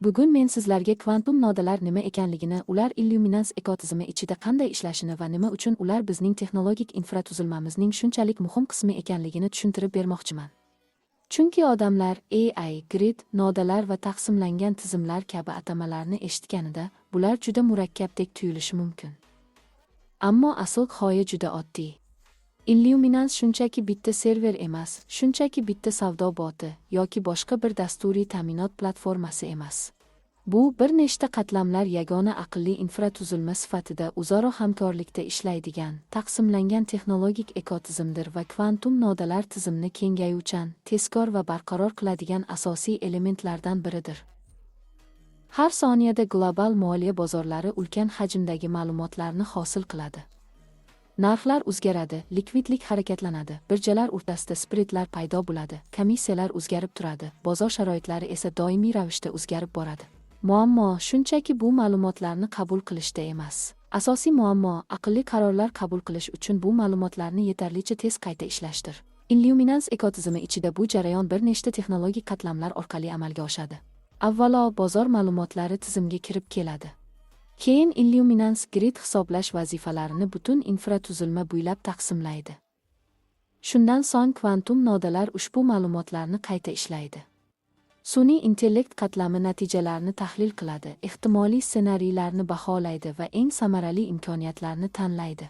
Bugun men sizlarga kvantum nodalar nima ekanligini, ular illyuminans ekotizimi ichida qanday ishlashini va nima uchun ular bizning texnologik infratuzilmamizning shunchalik muhim qismi ekanligini tushuntirib bermoqchiman. Chunki odamlar AI, grid, nodalar va taqsimlangan tizimlar kabi atamalarni eshitganida, bular juda murakkabdek tuyulishi mumkin. Ammo asl g'oya juda oddiy. Illyuminans shunchaki bitta server emas, shunchaki bitta savdo boti yoki boshqa bir dasturiy ta'minot platformasi emas. Bu bir nechta qatlamlar yagona aqlli infratuzilma sifatida o'zaro hamkorlikda ishlaydigan, taqsimlangan texnologik ekotizimdir va kvantum nodalar tizimni kengayuvchan, tezkor va barqaror qiladigan asosiy elementlardan biridir. Har soniyada global moliya bozorlari ulkan hajmdagi ma'lumotlarni hosil qiladi. Narxlar o'zgaradi, likvidlik harakatlanadi, birjalar o'rtasida spreadlar paydo bo'ladi, komissiyalar o'zgarib turadi, bozor sharoitlari esa doimiy ravishda o'zgarib boradi. Muammo shunchaki bu ma'lumotlarni qabul qilishda emas. Asosiy muammo aqlli qarorlar qabul qilish uchun bu ma'lumotlarni yetarlicha tez qayta ishlashdir. Illyuminans ekotizimi ichida bu jarayon bir nechta texnologik qatlamlar orqali amalga oshadi. Avvalo, bozor ma'lumotlari tizimga kirib keladi. Keyin illyuminans grid hisoblash vazifalarini butun infratuzilma bo'ylab taqsimlaydi. Shundan so'ng kvantum nodalar ushbu ma'lumotlarni qayta ishlaydi. Sun'iy intellekt qatlami natijalarni tahlil qiladi, ehtimoliy ssenariylarni baholaydi va eng samarali imkoniyatlarni tanlaydi.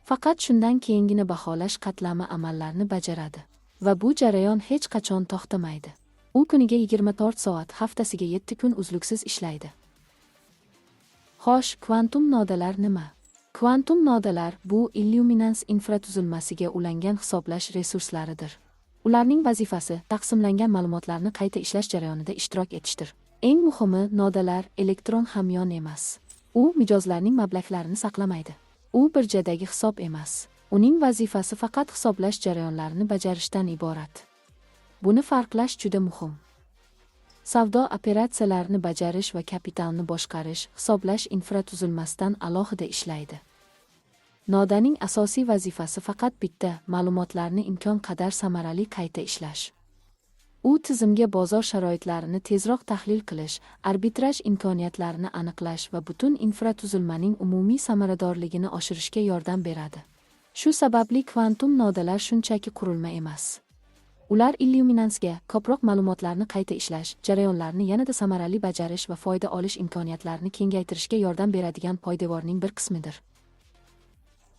Faqat shundan keyingina baholash qatlami amallarni bajaradi. Va bu jarayon hech qachon to'xtamaydi. U kuniga 24 soat, haftasiga 7 kun uzluksiz ishlaydi. Xo'sh, kvantum nodalar nima? Kvantum nodalar bu illyuminans infratuzilmasiga ulangan hisoblash resurslaridir. Ularning vazifasi taqsimlangan ma'lumotlarni qayta ishlash jarayonida ishtirok etishdir. Eng muhimi, nodalar elektron hamyon emas. U mijozlarning mablag'larini saqlamaydi. U birjadagi hisob emas. Uning vazifasi faqat hisoblash jarayonlarini bajarishdan iborat. Buni farqlash juda muhim. Savdo operatsiyalarini bajarish va kapitalni boshqarish hisoblash infratuzilmasidan alohida ishlaydi. Nodaning asosiy vazifasi faqat bitta, ma'lumotlarni imkon qadar samarali qayta ishlash. U tizimga bozor sharoitlarini tezroq tahlil qilish, arbitraj imkoniyatlarini aniqlash va butun infratuzilmaning umumiy samaradorligini oshirishga yordam beradi. Shu sababli kvantum nodalar shunchaki qurilma emas. Ular illyuminansga ko'proq ma'lumotlarni qayta ishlash, jarayonlarni yanada samarali bajarish va foyda olish imkoniyatlarini kengaytirishga yordam beradigan poydevorning bir qismidir.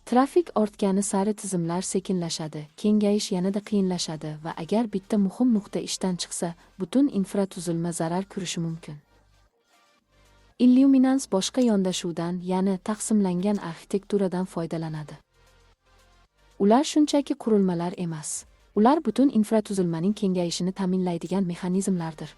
Trafik ortgani sari tizimlar sekinlashadi, kengayish yanada qiyinlashadi va agar bitta muhim nuqta ishdan chiqsa, butun infratuzilma zarar ko'rishi mumkin. Illyuminans boshqa yondashuvdan, ya'ni taqsimlangan arxitekturadan foydalanadi. Ular shunchaki qurilmalar emas. Ular butun infratuzilmaning kengayishini ta'minlaydigan mexanizmlardir.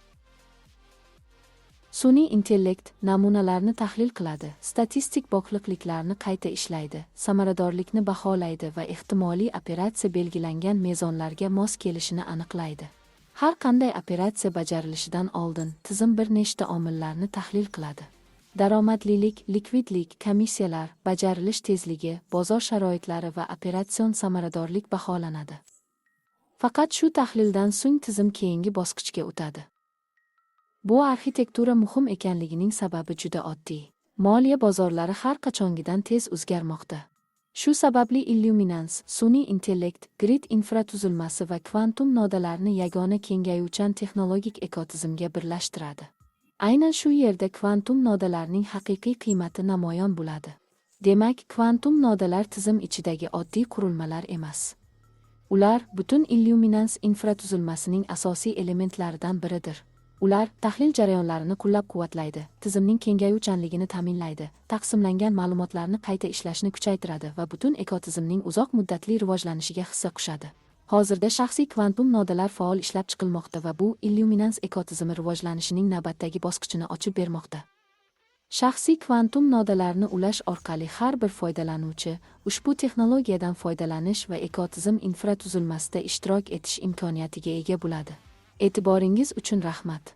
Sun'iy intellekt namunalarni tahlil qiladi, statistik bog'liqliklarni qayta ishlaydi, samaradorlikni baholaydi va ehtimoliy operatsiya belgilangan mezonlarga mos kelishini aniqlaydi. Har qanday operatsiya bajarilishidan oldin tizim bir nechta omillarni tahlil qiladi. Daromadlilik, likvidlik, komissiyalar, bajarilish tezligi, bozor sharoitlari va operatsion samaradorlik baholanadi. Faqat shu tahlildan so'ng tizim keyingi bosqichga o'tadi. Bu arxitektura muhim ekanligining sababi juda oddiy. Moliya bozorlari har qachongidan tez o'zgarmoqda. Shu sababli illyuminans, sun'iy intellekt, grid infratuzilmasi va kvantum nodalarni yagona kengayuvchan texnologik ekotizimga birlashtiradi. Aynan shu yerda kvantum nodalarning haqiqiy qiymati namoyon bo'ladi. Demak, kvantum nodalar tizim ichidagi oddiy qurilmalar emas. Ular butun illyuminans infratuzilmasining asosiy elementlaridan biridir. Ular tahlil jarayonlarini qo'llab-quvvatlaydi, tizimning kengayuvchanligini ta'minlaydi, taqsimlangan ma'lumotlarni qayta ishlashni kuchaytiradi va butun ekotizimning uzoq muddatli rivojlanishiga hissa qo'shadi. Hozirda shaxsiy kvantum nodalar faol ishlab chiqilmoqda va bu illyuminans ekotizimi rivojlanishining navbatdagi bosqichini ochib bermoqda. Shaxsiy kvantum nodalarni ulash orqali har bir foydalanuvchi ushbu texnologiyadan foydalanish va ekotizim infratuzilmasida ishtirok etish imkoniyatiga ega bo'ladi. E'tiboringiz uchun rahmat.